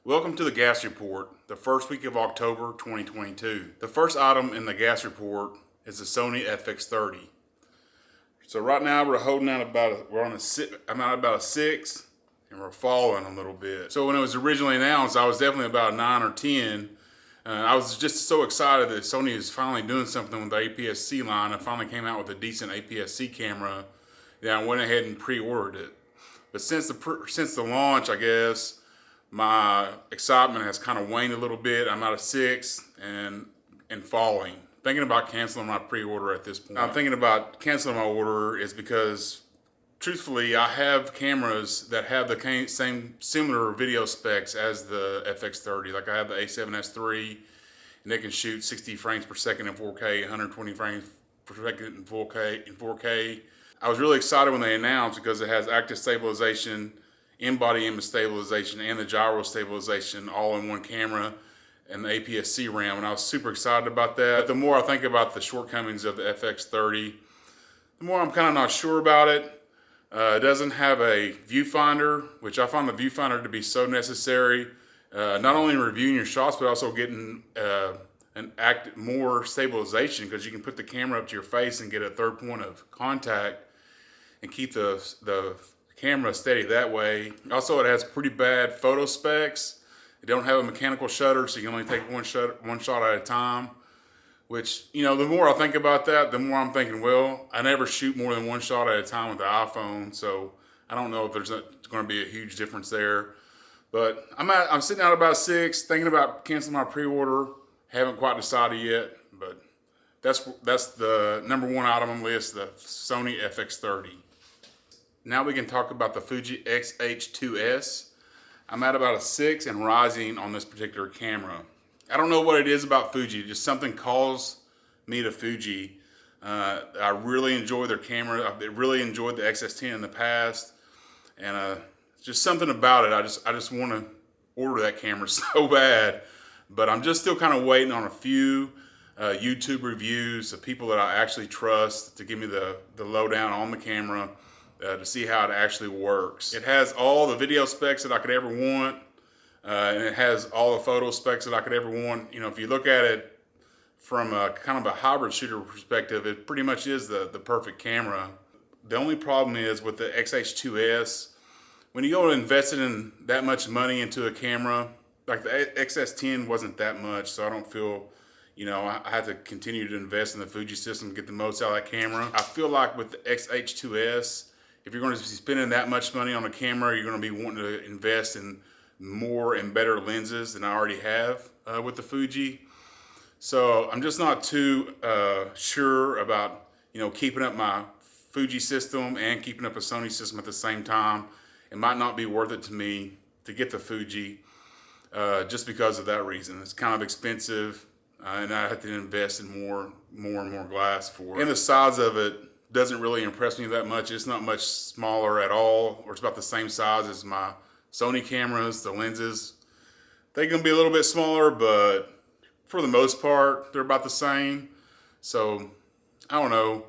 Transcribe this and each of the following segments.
Welcome to the G.A.S. report, the first week of October 2022. The first item in the G.A.S. report is the Sony FX30. So right now we're holding out I'm at about a 6, and we're falling a little bit. So when it was originally announced, I was definitely about a 9 or 10. I was just so excited that Sony is finally doing something with the APS-C line. It finally came out with a decent APS-C camera. Yeah, I went ahead and pre-ordered it. But since the launch, I guess, my excitement has kind of waned a little bit. I'm at a 6 and falling. Thinking about canceling my pre-order at this point. I'm thinking about canceling my order is because, truthfully, I have cameras that have the same similar video specs as the FX30. Like I have the A7S III, and they can shoot 60 frames per second in 4K, 120 frames per second in 4K. I was really excited when they announced because it has active stabilization, in-body image stabilization, and the gyro stabilization all in one camera, and the APS-C RAM, and I was super excited about that. But the more I think about the shortcomings of the FX30, the more I'm kind of not sure about it. It doesn't have a viewfinder, which I find the viewfinder to be so necessary, not only in reviewing your shots, but also getting more stabilization, because you can put the camera up to your face and get a third point of contact and keep the camera steady that way. Also, it has pretty bad photo specs. It don't have a mechanical shutter, so you can only take one shot at a time. Which, you know, the more I think about that, the more I'm thinking, well, I never shoot more than one shot at a time with the iPhone, so I don't know if there's going to be a huge difference there. But I'm sitting at about 6, thinking about canceling my pre-order. Haven't quite decided yet, but that's the number one item on the list, the Sony FX30. Now we can talk about the Fuji X-H2S. I'm at about a 6 and rising on this particular camera. I don't know what it is about Fuji, just something calls me to Fuji. I really enjoy their camera. I've really enjoyed the XS10 in the past, and just something about it. I just want to order that camera so bad, but I'm just still kind of waiting on a few YouTube reviews of people that I actually trust to give me the lowdown on the camera. To see how it actually works. It has all the video specs that I could ever want, and it has all the photo specs that I could ever want. You know, if you look at it from a kind of a hybrid shooter perspective, it pretty much is the perfect camera. The only problem is with the XH2S, when you go and invest in that much money into a camera, like the XS10 wasn't that much, so I don't feel, you know, I had to continue to invest in the Fuji system to get the most out of that camera. I feel like with the XH2S, if you're going to be spending that much money on a camera, you're going to be wanting to invest in more and better lenses than I already have with the Fuji. So I'm just not too sure about, you know, keeping up my Fuji system and keeping up a Sony system at the same time. It might not be worth it to me to get the Fuji just because of that reason. It's kind of expensive, and I have to invest in more and more glass for it. And the size of it doesn't really impress me that much. It's not much smaller at all, or it's about the same size as my Sony cameras. The lenses, they're gonna be a little bit smaller, but for the most part, they're about the same. So, I don't know.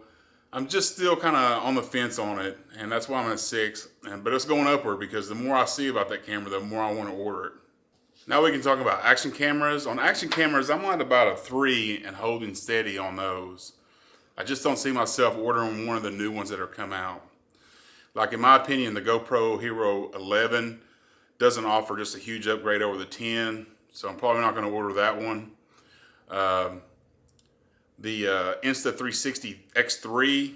I'm just still kind of on the fence on it, and that's why I'm at 6. But it's going upward because the more I see about that camera, the more I want to order it. Now we can talk about action cameras. On action cameras, I'm at about a 3 and holding steady on those. I just don't see myself ordering one of the new ones that are come out. Like, in my opinion, the GoPro Hero 11 doesn't offer just a huge upgrade over the 10, so I'm probably not going to order that one. The Insta360 X3,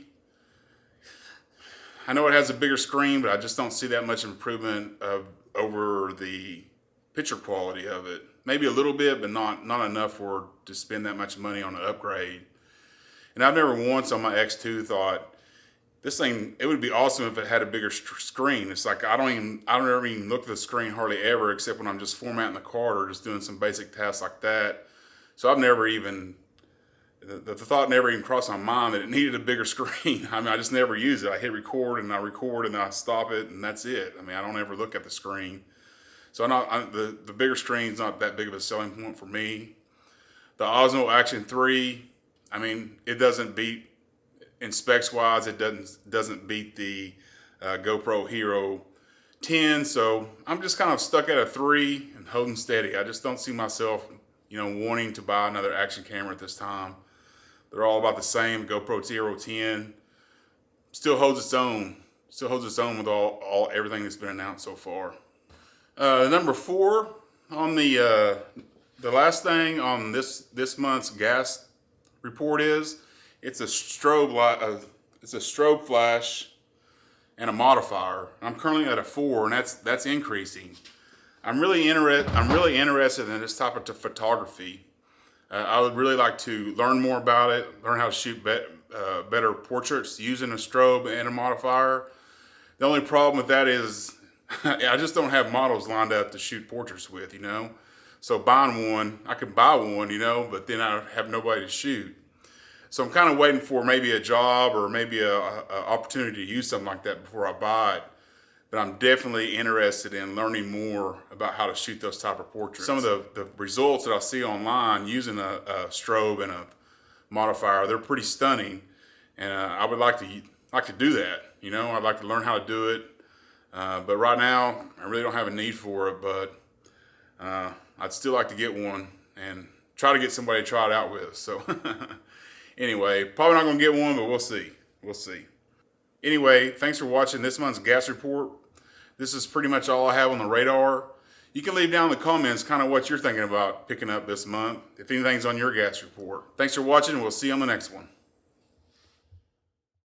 I know it has a bigger screen, but I just don't see that much improvement over the picture quality of it. Maybe a little bit, but not enough to spend that much money on an upgrade. And I've never once on my X2 thought, this thing, it would be awesome if it had a bigger screen. It's like I don't ever even look at the screen hardly ever, except when I'm just formatting the card or just doing some basic tasks like that. So I've never even, the thought never even crossed my mind that it needed a bigger screen. I mean, I just never use it. I hit record and I stop it, and that's it. I mean, I don't ever look at the screen. So the bigger screen's not that big of a selling point for me. The Osmo Action 3, I mean, it doesn't beat, in specs wise, it doesn't beat the GoPro Hero 10, so I'm just kind of stuck at a 3 and holding steady. I just don't see myself, wanting to buy another action camera at this time. They're all about the same. GoPro Hero 10 still holds its own. Still holds its own with everything that's been announced so far. Number 4 on the last thing on this month's G.A.S report is it's a strobe light. It's a strobe flash and a modifier. I'm currently at a 4, and that's increasing. I'm really interested in this type of photography. I would really like to learn more about it, learn how to shoot better portraits using a strobe and a modifier. The only problem with that is I just don't have models lined up to shoot portraits with, So buying one, I could buy one, but then I have nobody to shoot. So I'm kind of waiting for maybe a job or maybe a opportunity to use something like that before I buy it. But I'm definitely interested in learning more about how to shoot those type of portraits. Some of the results that I see online using a strobe and a modifier, they're pretty stunning, and I would like to do that. I'd like to learn how to do it, but right now I really don't have a need for it. But I'd still like to get one and try to get somebody to try it out with. So anyway, probably not going to get one, but we'll see. We'll see. Anyway, thanks for watching this month's G.A.S report. This is pretty much all I have on the radar. You can leave down in the comments kind of what you're thinking about picking up this month, if anything's on your G.A.S report. Thanks for watching, and we'll see you on the next one.